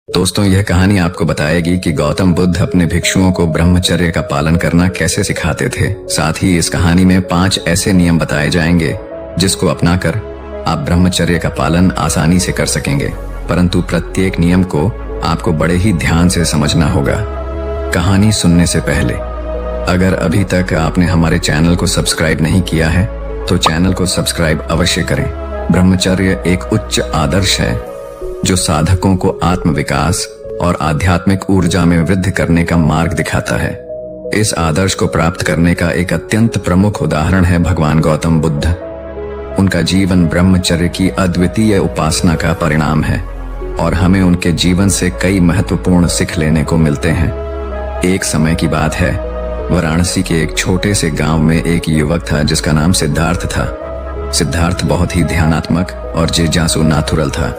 दोस्तों, यह कहानी आपको बताएगी कि गौतम बुद्ध अपने भिक्षुओं को ब्रह्मचर्य का पालन करना कैसे सिखाते थे। साथ ही इस कहानी में 5 ऐसे नियम बताए जाएंगे जिसको अपनाकर आप ब्रह्मचर्य का पालन आसानी से कर सकेंगे, परंतु प्रत्येक नियम को आपको बड़े ही ध्यान से समझना होगा। कहानी सुनने से पहले अगर अभी तक आपने हमारे चैनल को सब्सक्राइब नहीं किया है तो चैनल को सब्सक्राइब अवश्य करें। ब्रह्मचर्य एक उच्च आदर्श है जो साधकों को आत्म विकास और आध्यात्मिक ऊर्जा में वृद्धि करने का मार्ग दिखाता है। इस आदर्श को प्राप्त करने का एक अत्यंत प्रमुख उदाहरण है भगवान गौतम बुद्ध। उनका जीवन ब्रह्मचर्य की अद्वितीय उपासना का परिणाम है और हमें उनके जीवन से कई महत्वपूर्ण सीख लेने को मिलते हैं। एक समय की बात है, वाराणसी के एक छोटे से गांव में एक युवक था जिसका नाम सिद्धार्थ था। सिद्धार्थ बहुत ही ध्यानात्मक और जिज्ञासु नाथुरल था।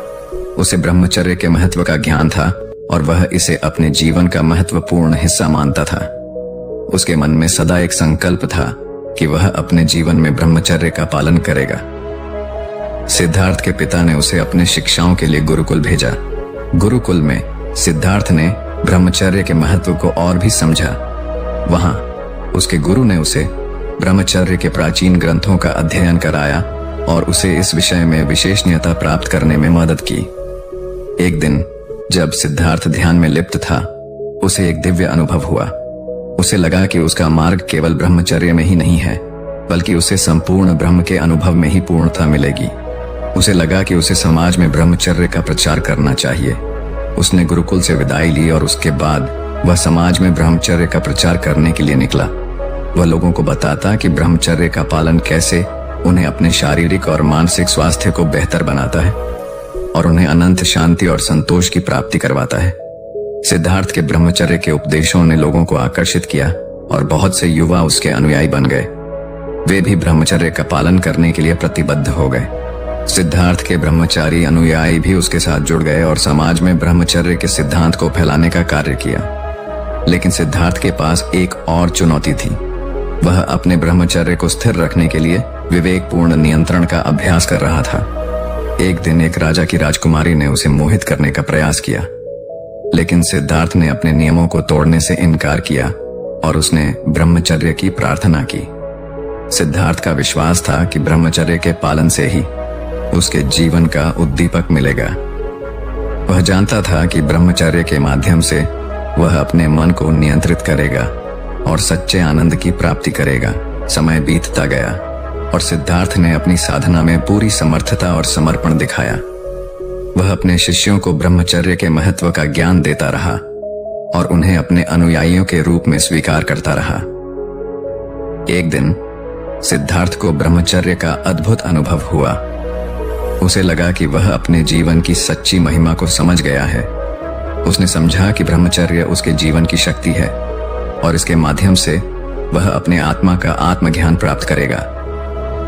उसे ब्रह्मचर्य के महत्व का ज्ञान था और वह इसे अपने जीवन का महत्वपूर्ण हिस्सा मानता था। उसके मन में सदा एक संकल्प था कि वह अपने जीवन में ब्रह्मचर्य का पालन करेगा। सिद्धार्थ के पिता ने उसे अपने शिक्षाओं के लिए गुरुकुल भेजा। गुरुकुल में सिद्धार्थ ने ब्रह्मचर्य के महत्व को और भी समझा। वहां उसके गुरु ने उसे ब्रह्मचर्य के प्राचीन ग्रंथों का अध्ययन कराया और उसे इस विषय में विशेषज्ञता प्राप्त करने में मदद की। एक दिन जब सिद्धार्थ ध्यान में लिप्त था, उसे एक दिव्य अनुभव हुआ। उसे लगा कि उसका मार्ग केवल ब्रह्मचर्य में ही नहीं है, बल्कि उसे संपूर्ण ब्रह्म के अनुभव में ही पूर्णता मिलेगी। उसे लगा कि उसे समाज में ब्रह्मचर्य का प्रचार करना चाहिए। उसने गुरुकुल से विदाई ली और उसके बाद वह समाज में ब्रह्मचर्य का प्रचार करने के लिए निकला। वह लोगों को बताता कि ब्रह्मचर्य का पालन कैसे उन्हें अपने शारीरिक और मानसिक स्वास्थ्य को बेहतर बनाता है और उन्हें अनंत शांति और संतोष की प्राप्ति करवाता है। सिद्धार्थ के ब्रह्मचर्य के उपदेशों ने लोगों को आकर्षित किया और बहुत से युवा उसके अनुयायी बन गए। वे भी ब्रह्मचर्य का पालन करने के लिए प्रतिबद्ध हो गए। सिद्धार्थ के ब्रह्मचारी अनुयायी भी उसके साथ जुड़ गए और समाज में ब्रह्मचर्य के सिद्धांत को फैलाने का कार्य किया। लेकिन सिद्धार्थ के पास एक और चुनौती थी। वह अपने ब्रह्मचर्य को स्थिर रखने के लिए विवेकपूर्ण नियंत्रण का अभ्यास कर रहा था। एक दिन एक राजा की राजकुमारी ने उसे मोहित करने का प्रयास किया, लेकिन सिद्धार्थ ने अपने नियमों को तोड़ने से इनकार किया और उसने ब्रह्मचर्य की प्रार्थना की। सिद्धार्थ का विश्वास था कि ब्रह्मचर्य के पालन से ही उसके जीवन का उद्दीपक मिलेगा। वह जानता था कि ब्रह्मचर्य के माध्यम से वह अपने मन को नियंत्रित करेगा और सच्चे आनंद की प्राप्ति करेगा। समय बीतता गया और सिद्धार्थ ने अपनी साधना में पूरी समर्थता और समर्पण दिखाया। वह अपने शिष्यों को ब्रह्मचर्य के महत्व का ज्ञान देता रहा और उन्हें अपने अनुयायियों के रूप में स्वीकार करता रहा। एक दिन सिद्धार्थ को ब्रह्मचर्य का अद्भुत अनुभव हुआ। उसे लगा कि वह अपने जीवन की सच्ची महिमा को समझ गया है। उसने समझा कि ब्रह्मचर्य उसके जीवन की शक्ति है और इसके माध्यम से वह अपने आत्मा का आत्मज्ञान प्राप्त करेगा।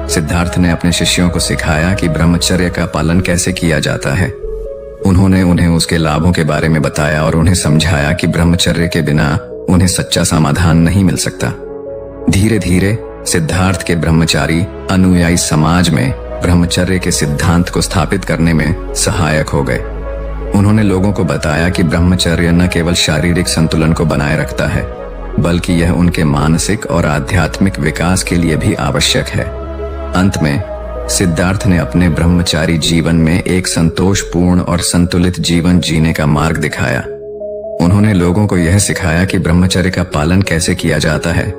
सिद्धार्थ ने अपने शिष्यों को सिखाया कि ब्रह्मचर्य का पालन कैसे किया जाता है। उन्होंने उन्हें उसके लाभों के बारे में बताया और उन्हें समझाया कि ब्रह्मचर्य के बिना उन्हें सच्चा समाधान नहीं मिल सकता। धीरे धीरे सिद्धार्थ के ब्रह्मचारी अनुयायी समाज में ब्रह्मचर्य के सिद्धांत को स्थापित करने में सहायक हो गए। उन्होंने लोगों को बताया कि ब्रह्मचर्य न केवल शारीरिक संतुलन को बनाए रखता है, बल्कि यह उनके मानसिक और आध्यात्मिक विकास के लिए भी आवश्यक है। अंत में सिद्धार्थ ने अपने ब्रह्मचारी जीवन में एक संतोषपूर्ण और संतुलित जीवन जीने का मार्ग दिखाया। उन्होंने लोगों को यह सिखाया कि ब्रह्मचर्य का पालन कैसे किया जाता है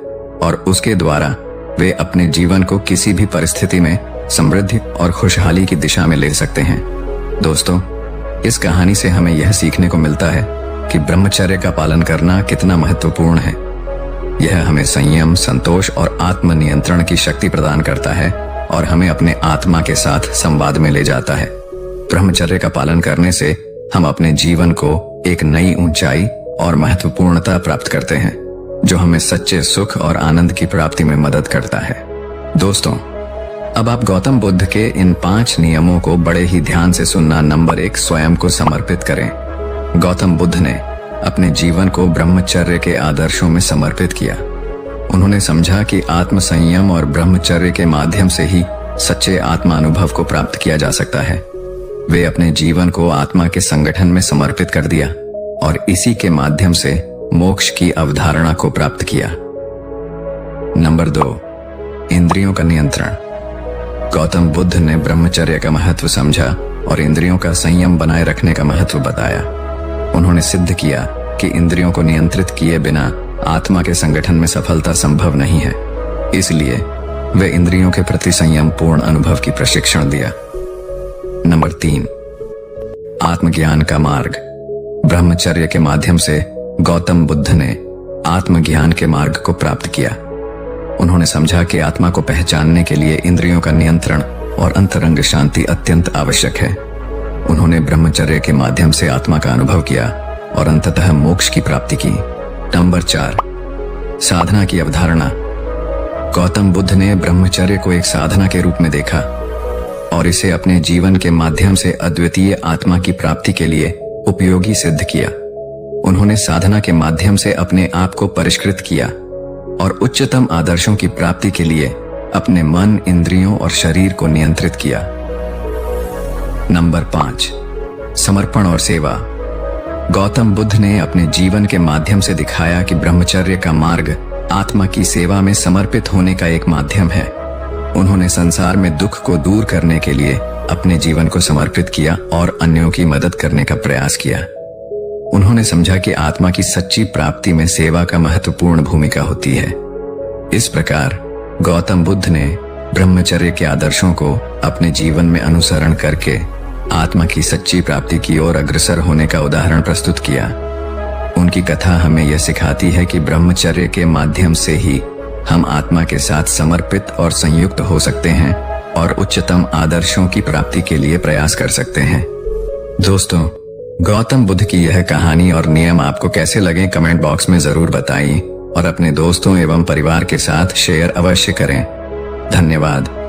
और उसके द्वारा वे अपने जीवन को किसी भी परिस्थिति में समृद्धि और खुशहाली की दिशा में ले सकते हैं। दोस्तों, इस कहानी से हमें यह सीखने को मिलता है कि ब्रह्मचर्य का पालन करना कितना महत्वपूर्ण है। यह हमें संयम, संतोष और आत्मनियंत्रण की शक्ति प्रदान करता है और हमें अपने आत्मा के साथ संवाद में ले जाता है। ब्रह्मचर्य का पालन करने से हम अपने जीवन को एक नई ऊंचाई और महत्वपूर्णता प्राप्त करते हैं, जो हमें सच्चे सुख और आनंद की प्राप्ति में मदद करता है। दोस्तों, अब आप गौतम बुद्ध के इन 5 नियमों को बड़े ही ध्यान से सुनना। नंबर 1, स्वयं को समर्पित करें। गौतम बुद्ध ने अपने जीवन को ब्रह्मचर्य के आदर्शों में समर्पित किया। उन्होंने समझा कि आत्म संयम और ब्रह्मचर्य के माध्यम से ही सच्चे आत्मा अनुभव को प्राप्त किया जा सकता है। वे अपने जीवन को आत्मा के संगठन में समर्पित कर दिया और इसी के माध्यम से मोक्ष की अवधारणा को प्राप्त किया। नंबर 2, इंद्रियों का नियंत्रण। गौतम बुद्ध ने ब्रह्मचर्य का महत्व समझा और इंद्रियों का संयम बनाए रखने का महत्व बताया। उन्होंने सिद्ध किया कि इंद्रियों को नियंत्रित किए बिना आत्मा के संगठन में सफलता संभव नहीं है। इसलिए वे इंद्रियों के प्रति संयम पूर्ण अनुभव की प्रशिक्षण दिया। नंबर 3, आत्मज्ञान का मार्ग। ब्रह्मचर्य के माध्यम से गौतम बुद्ध ने आत्मज्ञान के मार्ग को प्राप्त किया। उन्होंने समझा कि आत्मा को पहचानने के लिए इंद्रियों का नियंत्रण और अंतरंग शांति अत्यंत आवश्यक है। उन्होंने ब्रह्मचर्य के माध्यम से आत्मा का अनुभव किया और अंततः मोक्ष की प्राप्ति की। नंबर 4, साधना की अवधारणा। गौतम बुद्ध ने ब्रह्मचर्य को एक साधना के रूप में देखा और इसे अपने जीवन के माध्यम से अद्वितीय आत्मा की प्राप्ति के लिए उपयोगी सिद्ध किया। उन्होंने साधना के माध्यम से अपने आप को परिष्कृत किया और उच्चतम आदर्शों की प्राप्ति के लिए अपने मन, इंद्रियों और शरीर को नियंत्रित किया। नंबर 5, समर्पण और सेवा। गौतम बुद्ध ने अपने जीवन के माध्यम से दिखाया कि ब्रह्मचर्य का मार्ग आत्मा की सेवा में समर्पित होने का एक माध्यम है। उन्होंने संसार में दुख को दूर करने के लिए अपने जीवन को समर्पित किया और अन्यों की मदद करने का प्रयास किया। उन्होंने समझा कि आत्मा की सच्ची प्राप्ति में सेवा का महत्वपूर्ण भूमिका होती है। इस प्रकार गौतम बुद्ध ने ब्रह्मचर्य के आदर्शों को अपने जीवन में अनुसरण करके आत्मा की सच्ची प्राप्ति की ओर अग्रसर होने का उदाहरण प्रस्तुत किया। उनकी कथा हमें यह सिखाती है कि ब्रह्मचर्य के माध्यम से ही हम आत्मा के साथ समर्पित और संयुक्त हो सकते हैं और उच्चतम आदर्शों की प्राप्ति के लिए प्रयास कर सकते हैं। दोस्तों, गौतम बुद्ध की यह कहानी और नियम आपको कैसे लगे कमेंट बॉक्स में जरूर बताइए और अपने दोस्तों एवं परिवार के साथ शेयर अवश्य करें। धन्यवाद।